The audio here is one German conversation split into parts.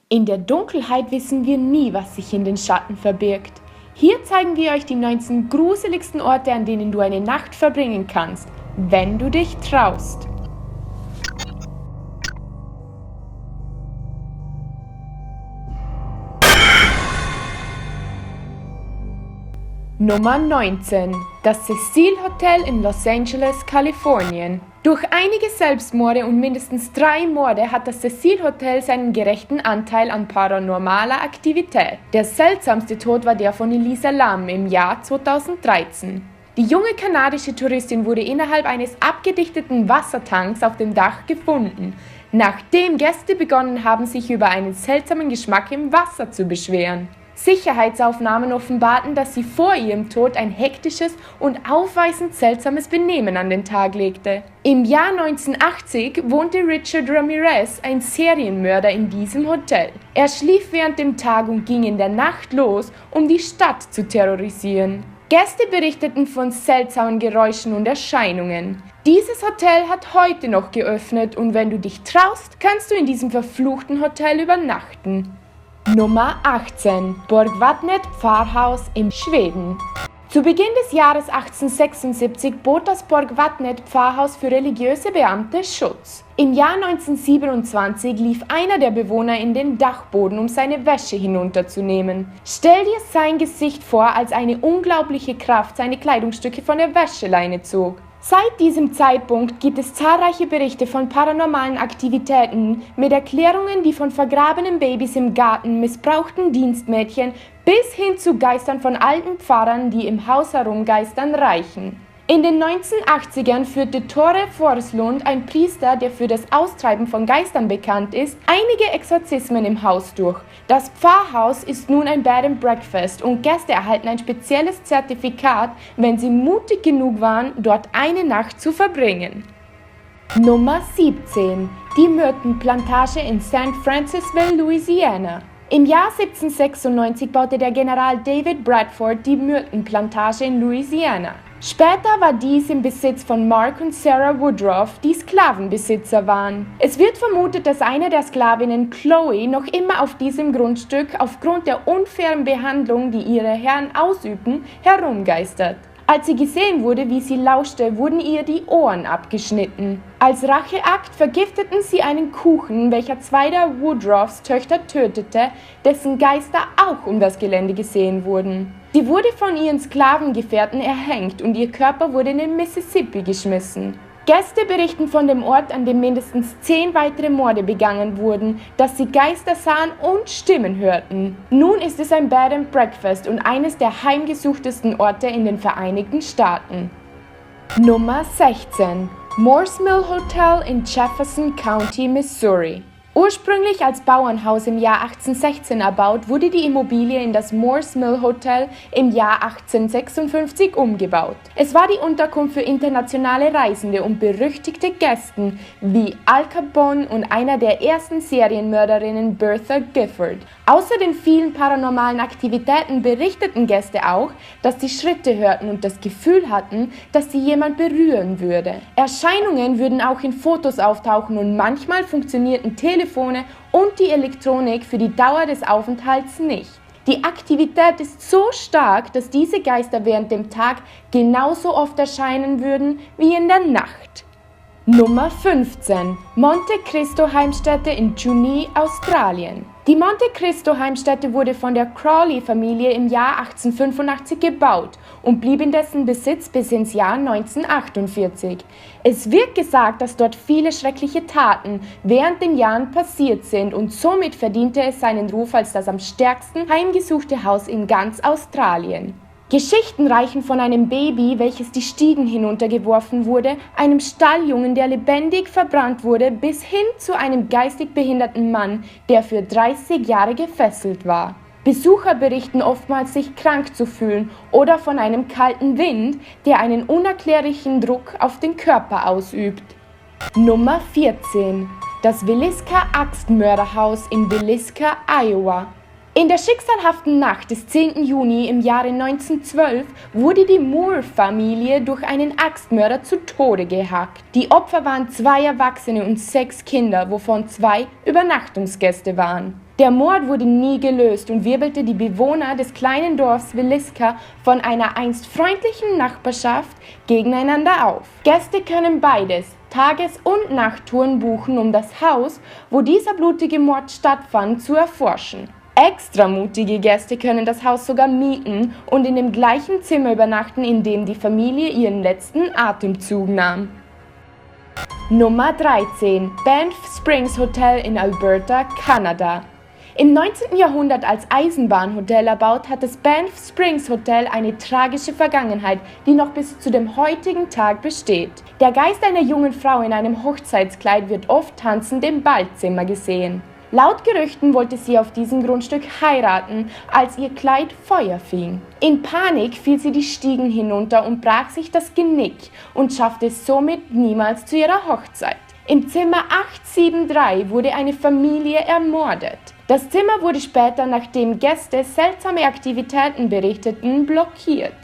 In der Dunkelheit wissen wir nie, was sich in den Schatten verbirgt. Hier zeigen wir euch die 19 gruseligsten Orte, an denen du eine Nacht verbringen kannst, wenn du dich traust. Nummer 19. Das Cecil Hotel in Los Angeles, Kalifornien. Durch einige Selbstmorde und mindestens 3 Morde hat das Cecil Hotel seinen gerechten Anteil an paranormaler Aktivität. Der seltsamste Tod war der von Elisa Lam im Jahr 2013. Die junge kanadische Touristin wurde innerhalb eines abgedichteten Wassertanks auf dem Dach gefunden, nachdem Gäste begonnen haben, sich über einen seltsamen Geschmack im Wasser zu beschweren. Sicherheitsaufnahmen offenbarten, dass sie vor ihrem Tod ein hektisches und aufweisend seltsames Benehmen an den Tag legte. Im Jahr 1980 wohnte Richard Ramirez, ein Serienmörder, in diesem Hotel. Er schlief während dem Tag und ging in der Nacht los, um die Stadt zu terrorisieren. Gäste berichteten von seltsamen Geräuschen und Erscheinungen. Dieses Hotel hat heute noch geöffnet und wenn du dich traust, kannst du in diesem verfluchten Hotel übernachten. Nummer 18. Borgvattnet Pfarrhaus in Schweden. Zu Beginn des Jahres 1876 bot das Borgvattnet Pfarrhaus für religiöse Beamte Schutz. Im Jahr 1927 lief einer der Bewohner in den Dachboden, um seine Wäsche hinunterzunehmen. Stell dir sein Gesicht vor, als eine unglaubliche Kraft seine Kleidungsstücke von der Wäscheleine zog. Seit diesem Zeitpunkt gibt es zahlreiche Berichte von paranormalen Aktivitäten mit Erklärungen, die von vergrabenen Babys im Garten, missbrauchten Dienstmädchen bis hin zu Geistern von alten Pfarrern, die im Haus herumgeistern, reichen. In den 1980ern führte Tore Forslund, ein Priester, der für das Austreiben von Geistern bekannt ist, einige Exorzismen im Haus durch. Das Pfarrhaus ist nun ein Bed and Breakfast und Gäste erhalten ein spezielles Zertifikat, wenn sie mutig genug waren, dort eine Nacht zu verbringen. Nummer 17. Die Myrtenplantage in St. Francisville, Louisiana. Im Jahr 1796 baute der General David Bradford die Myrtenplantage in Louisiana. Später war dies im Besitz von Mark und Sarah Woodruff, die Sklavenbesitzer waren. Es wird vermutet, dass eine der Sklavinnen, Chloe, noch immer auf diesem Grundstück aufgrund der unfairen Behandlung, die ihre Herren ausübten, herumgeistert. Als sie gesehen wurde, wie sie lauschte, wurden ihr die Ohren abgeschnitten. Als Racheakt vergifteten sie einen Kuchen, welcher 2 der Woodruffs Töchter tötete, dessen Geister auch um das Gelände gesehen wurden. Sie wurde von ihren Sklavengefährten erhängt und ihr Körper wurde in den Mississippi geschmissen. Gäste berichten von dem Ort, an dem mindestens 10 weitere Morde begangen wurden, dass sie Geister sahen und Stimmen hörten. Nun ist es ein Bed and Breakfast und eines der heimgesuchtesten Orte in den Vereinigten Staaten. Nummer 16. Morse Hotel in Jefferson County, Missouri. Ursprünglich als Bauernhaus im Jahr 1816 erbaut, wurde die Immobilie in das Morse Hotel im Jahr 1856 umgebaut. Es war die Unterkunft für internationale Reisende und berüchtigte Gäste wie Al Capone und einer der ersten Serienmörderinnen Bertha Gifford. Außer den vielen paranormalen Aktivitäten berichteten Gäste auch, dass sie Schritte hörten und das Gefühl hatten, dass sie jemand berühren würde. Erscheinungen würden auch in Fotos auftauchen und manchmal funktionierten Telefone und die Elektronik für die Dauer des Aufenthalts nicht. Die Aktivität ist so stark, dass diese Geister während dem Tag genauso oft erscheinen würden wie in der Nacht. Nummer 15. Monte Cristo Heimstätte in Junee, Australien. Die Monte Cristo Heimstätte wurde von der Crawley-Familie im Jahr 1885 gebaut und blieb in dessen Besitz bis ins Jahr 1948. Es wird gesagt, dass dort viele schreckliche Taten während den Jahren passiert sind und somit verdiente es seinen Ruf als das am stärksten heimgesuchte Haus in ganz Australien. Geschichten reichen von einem Baby, welches die Stiegen hinuntergeworfen wurde, einem Stalljungen, der lebendig verbrannt wurde, bis hin zu einem geistig behinderten Mann, der für 30 Jahre gefesselt war. Besucher berichten oftmals, sich krank zu fühlen oder von einem kalten Wind, der einen unerklärlichen Druck auf den Körper ausübt. Nummer 14. Das Villisca Axtmörderhaus in Villisca, Iowa. In der schicksalhaften Nacht des 10. Juni im Jahre 1912 wurde die Moore-Familie durch einen Axtmörder zu Tode gehackt. Die Opfer waren 2 Erwachsene und 6 Kinder, wovon 2 Übernachtungsgäste waren. Der Mord wurde nie gelöst und wirbelte die Bewohner des kleinen Dorfs Villisca von einer einst freundlichen Nachbarschaft gegeneinander auf. Gäste können beides, Tages- und Nachttouren buchen, um das Haus, wo dieser blutige Mord stattfand, zu erforschen. Extra mutige Gäste können das Haus sogar mieten und in dem gleichen Zimmer übernachten, in dem die Familie ihren letzten Atemzug nahm. Nummer 13. Banff Springs Hotel in Alberta, Kanada. Im 19. Jahrhundert als Eisenbahnhotel erbaut, hat das Banff Springs Hotel eine tragische Vergangenheit, die noch bis zu dem heutigen Tag besteht. Der Geist einer jungen Frau in einem Hochzeitskleid wird oft tanzend im Ballzimmer gesehen. Laut Gerüchten wollte sie auf diesem Grundstück heiraten, als ihr Kleid Feuer fing. In Panik fiel sie die Stiegen hinunter und brach sich das Genick und schaffte es somit niemals zu ihrer Hochzeit. Im Zimmer 873 wurde eine Familie ermordet. Das Zimmer wurde später, nachdem Gäste seltsame Aktivitäten berichteten, blockiert.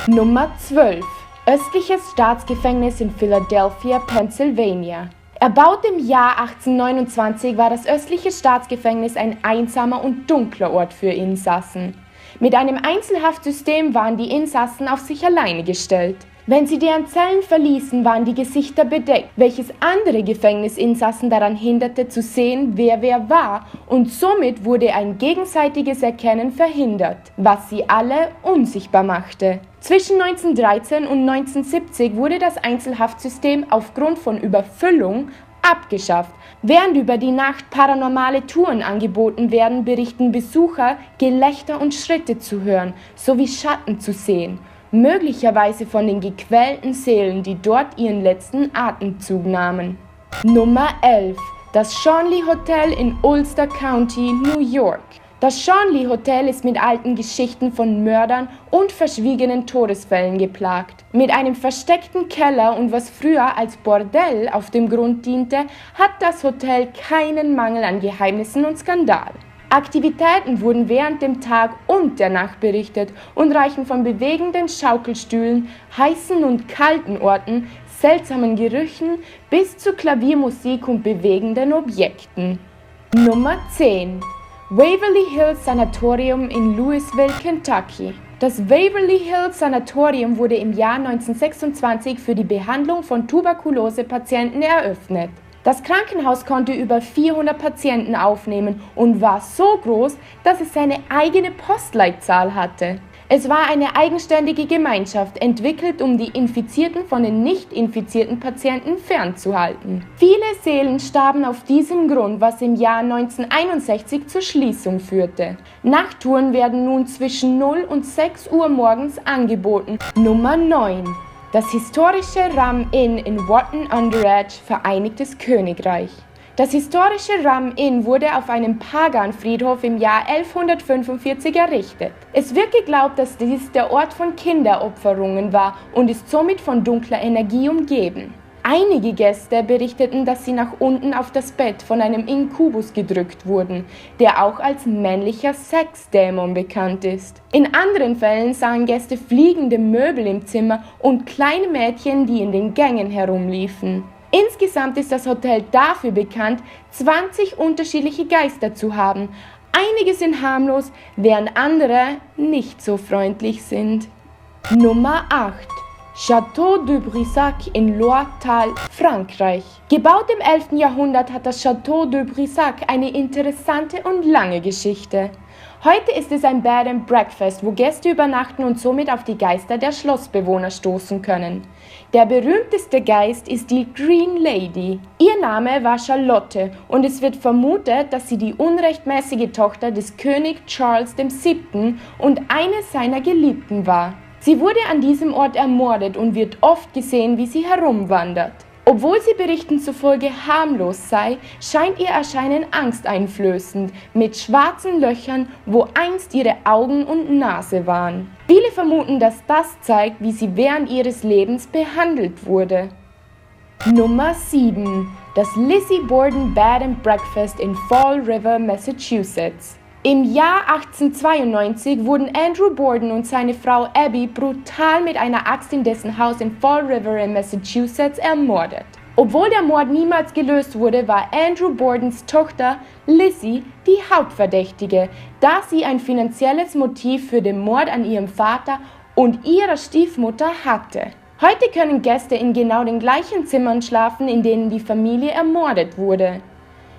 Nummer 12. Östliches Staatsgefängnis in Philadelphia, Pennsylvania. Erbaut im Jahr 1829 war das östliche Staatsgefängnis ein einsamer und dunkler Ort für Insassen. Mit einem Einzelhaftsystem waren die Insassen auf sich alleine gestellt. Wenn sie deren Zellen verließen, waren die Gesichter bedeckt, welches andere Gefängnisinsassen daran hinderte zu sehen, wer war, und somit wurde ein gegenseitiges Erkennen verhindert, was sie alle unsichtbar machte. Zwischen 1913 und 1970 wurde das Einzelhaftsystem aufgrund von Überfüllung abgeschafft. Während über die Nacht paranormale Touren angeboten werden, berichten Besucher, Gelächter und Schritte zu hören, sowie Schatten zu sehen. Möglicherweise von den gequälten Seelen, die dort ihren letzten Atemzug nahmen. Nummer 11. Das Shanley Hotel in Ulster County, New York. Das Shanley Hotel ist mit alten Geschichten von Mördern und verschwiegenen Todesfällen geplagt. Mit einem versteckten Keller und was früher als Bordell auf dem Grund diente, hat das Hotel keinen Mangel an Geheimnissen und Skandal. Aktivitäten wurden während dem Tag und der Nacht berichtet und reichen von bewegenden Schaukelstühlen, heißen und kalten Orten, seltsamen Gerüchen bis zu Klaviermusik und bewegenden Objekten. Nummer 10. Waverly Hills Sanatorium in Louisville, Kentucky. Das Waverly Hills Sanatorium wurde im Jahr 1926 für die Behandlung von Tuberkulose-Patienten eröffnet. Das Krankenhaus konnte über 400 Patienten aufnehmen und war so groß, dass es seine eigene Postleitzahl hatte. Es war eine eigenständige Gemeinschaft, entwickelt, um die Infizierten von den nicht infizierten Patienten fernzuhalten. Viele Seelen starben auf diesem Grund, was im Jahr 1961 zur Schließung führte. Nachttouren werden nun zwischen 0 und 6 Uhr morgens angeboten. Nummer 9. Das historische Ram Inn in Wotton-under-Edge, Vereinigtes Königreich. Das historische Ram Inn wurde auf einem Pagan-Friedhof im Jahr 1145 errichtet. Es wird geglaubt, dass dies der Ort von Kinderopferungen war und ist somit von dunkler Energie umgeben. Einige Gäste berichteten, dass sie nach unten auf das Bett von einem Inkubus gedrückt wurden, der auch als männlicher Sexdämon bekannt ist. In anderen Fällen sahen Gäste fliegende Möbel im Zimmer und kleine Mädchen, die in den Gängen herumliefen. Insgesamt ist das Hotel dafür bekannt, 20 unterschiedliche Geister zu haben. Einige sind harmlos, während andere nicht so freundlich sind. Nummer 8. Château de Brissac in Loiretal, Frankreich. Gebaut im 11. Jahrhundert hat das Château de Brissac eine interessante und lange Geschichte. Heute ist es ein Bed and Breakfast, wo Gäste übernachten und somit auf die Geister der Schlossbewohner stoßen können. Der berühmteste Geist ist die Green Lady. Ihr Name war Charlotte und es wird vermutet, dass sie die unrechtmäßige Tochter des König Charles VII. Und eine seiner Geliebten war. Sie wurde an diesem Ort ermordet und wird oft gesehen, wie sie herumwandert. Obwohl sie Berichten zufolge harmlos sei, scheint ihr Erscheinen angsteinflößend, mit schwarzen Löchern, wo einst ihre Augen und Nase waren. Viele vermuten, dass das zeigt, wie sie während ihres Lebens behandelt wurde. Nummer 7. Das Lizzie Borden Bed and Breakfast in Fall River, Massachusetts. Im Jahr 1892 wurden Andrew Borden und seine Frau Abby brutal mit einer Axt in dessen Haus in Fall River in Massachusetts ermordet. Obwohl der Mord niemals gelöst wurde, war Andrew Bordens Tochter Lizzie die Hauptverdächtige, da sie ein finanzielles Motiv für den Mord an ihrem Vater und ihrer Stiefmutter hatte. Heute können Gäste in genau den gleichen Zimmern schlafen, in denen die Familie ermordet wurde.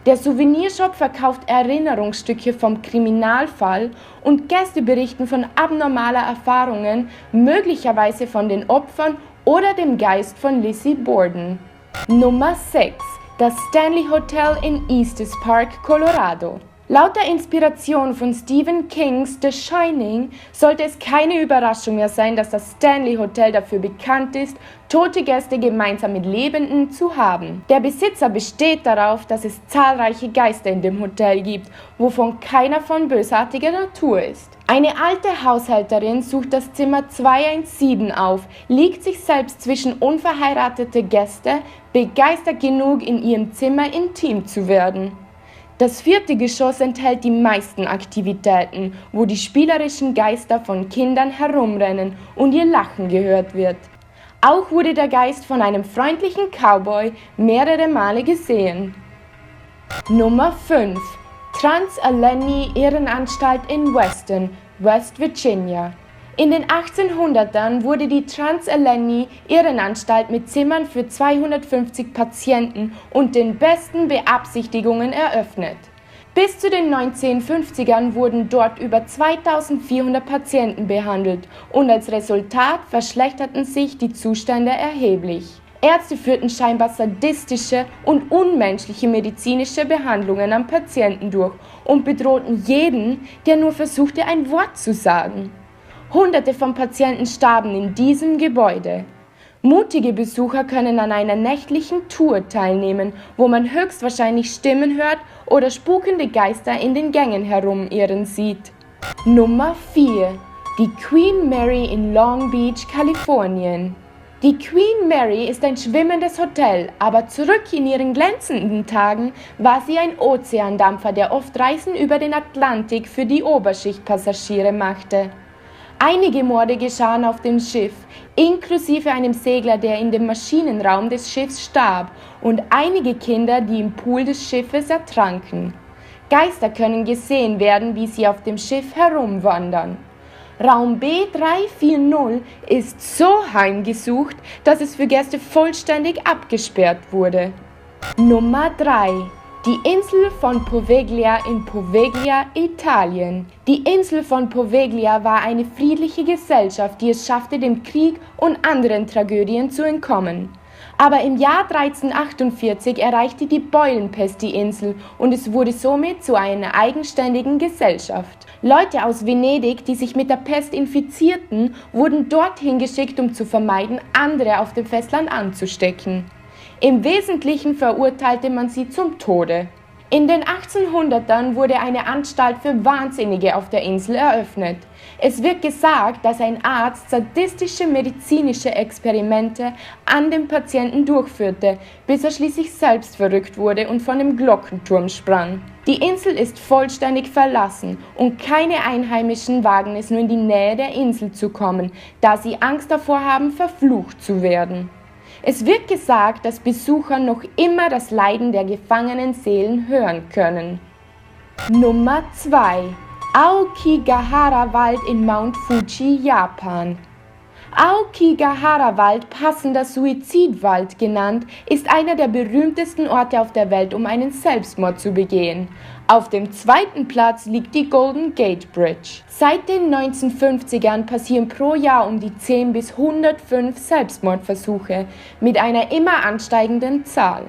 Der Souvenirshop verkauft Erinnerungsstücke vom Kriminalfall und Gäste berichten von abnormaler Erfahrungen, möglicherweise von den Opfern oder dem Geist von Lizzie Borden. Nummer 6. Das Stanley Hotel in Estes Park, Colorado. Laut der Inspiration von Stephen Kings The Shining sollte es keine Überraschung mehr sein, dass das Stanley Hotel dafür bekannt ist, tote Gäste gemeinsam mit Lebenden zu haben. Der Besitzer besteht darauf, dass es zahlreiche Geister in dem Hotel gibt, wovon keiner von bösartiger Natur ist. Eine alte Haushälterin sucht das Zimmer 217 auf, liegt sich selbst zwischen unverheiratete Gäste, begeistert genug, in ihrem Zimmer intim zu werden. Das 4. Geschoss enthält die meisten Aktivitäten, wo die spielerischen Geister von Kindern herumrennen und ihr Lachen gehört wird. Auch wurde der Geist von einem freundlichen Cowboy mehrere Male gesehen. Nummer 5. Trans-Allegheny Irrenanstalt in Weston, West Virginia. In den 1800ern wurde die Trans-Allegheny Irrenanstalt mit Zimmern für 250 Patienten und den besten Beabsichtigungen eröffnet. Bis zu den 1950ern wurden dort über 2400 Patienten behandelt und als Resultat verschlechterten sich die Zustände erheblich. Ärzte führten scheinbar sadistische und unmenschliche medizinische Behandlungen am Patienten durch und bedrohten jeden, der nur versuchte, ein Wort zu sagen. Hunderte von Patienten starben in diesem Gebäude. Mutige Besucher können an einer nächtlichen Tour teilnehmen, wo man höchstwahrscheinlich Stimmen hört oder spukende Geister in den Gängen herumirren sieht. Nummer 4. Die Queen Mary in Long Beach, Kalifornien. Die Queen Mary ist ein schwimmendes Hotel, aber zurück in ihren glänzenden Tagen war sie ein Ozeandampfer, der oft Reisen über den Atlantik für die Oberschichtpassagiere machte. Einige Morde geschahen auf dem Schiff, inklusive einem Segler, der in dem Maschinenraum des Schiffs starb, und einige Kinder, die im Pool des Schiffes ertranken. Geister können gesehen werden, wie sie auf dem Schiff herumwandern. Raum B340 ist so heimgesucht, dass es für Gäste vollständig abgesperrt wurde. Nummer 3. Die Insel von Poveglia in Poveglia, Italien. Die Insel von Poveglia war eine friedliche Gesellschaft, die es schaffte, dem Krieg und anderen Tragödien zu entkommen. Aber im Jahr 1348 erreichte die Beulenpest die Insel und es wurde somit zu einer eigenständigen Gesellschaft. Leute aus Venedig, die sich mit der Pest infizierten, wurden dorthin geschickt, um zu vermeiden, andere auf dem Festland anzustecken. Im Wesentlichen verurteilte man sie zum Tode. In den 1800ern wurde eine Anstalt für Wahnsinnige auf der Insel eröffnet. Es wird gesagt, dass ein Arzt sadistische medizinische Experimente an dem Patienten durchführte, bis er schließlich selbst verrückt wurde und von dem Glockenturm sprang. Die Insel ist vollständig verlassen und keine Einheimischen wagen es nur in die Nähe der Insel zu kommen, da sie Angst davor haben, verflucht zu werden. Es wird gesagt, dass Besucher noch immer das Leiden der gefangenen Seelen hören können. Nummer 2. Aokigahara-Wald in Mount Fuji, Japan. Aokigahara-Wald, passender Suizidwald genannt, ist einer der berühmtesten Orte auf der Welt, um einen Selbstmord zu begehen. Auf dem 2. Platz liegt die Golden Gate Bridge. Seit den 1950ern passieren pro Jahr um die 10 bis 105 Selbstmordversuche mit einer immer ansteigenden Zahl.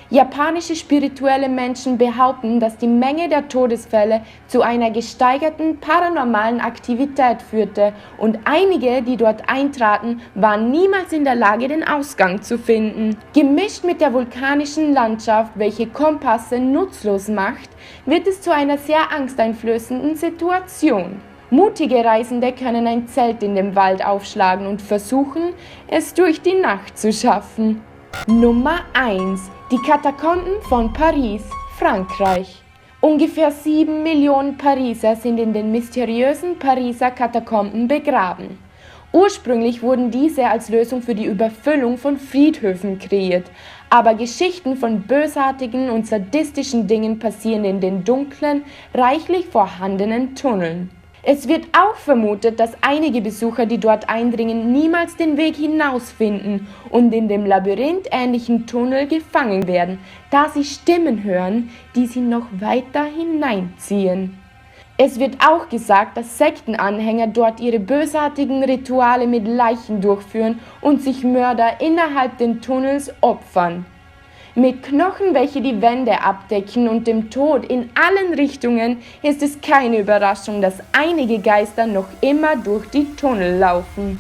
Japanische spirituelle Menschen behaupten, dass die Menge der Todesfälle zu einer gesteigerten paranormalen Aktivität führte und einige, die dort eintraten, waren niemals in der Lage, den Ausgang zu finden. Gemischt mit der vulkanischen Landschaft, welche Kompasse nutzlos macht, wird es zu einer sehr angsteinflößenden Situation. Mutige Reisende können ein Zelt in dem Wald aufschlagen und versuchen, es durch die Nacht zu schaffen. Nummer 1. Die Katakomben von Paris, Frankreich. Ungefähr 7 Millionen Pariser sind in den mysteriösen Pariser Katakomben begraben. Ursprünglich wurden diese als Lösung für die Überfüllung von Friedhöfen kreiert, aber Geschichten von bösartigen und sadistischen Dingen passieren in den dunklen, reichlich vorhandenen Tunneln. Es wird auch vermutet, dass einige Besucher, die dort eindringen, niemals den Weg hinausfinden und in dem labyrinthähnlichen Tunnel gefangen werden, da sie Stimmen hören, die sie noch weiter hineinziehen. Es wird auch gesagt, dass Sektenanhänger dort ihre bösartigen Rituale mit Leichen durchführen und sich Mörder innerhalb den Tunnels opfern. Mit Knochen, welche die Wände abdecken und dem Tod in allen Richtungen, ist es keine Überraschung, dass einige Geister noch immer durch die Tunnel laufen.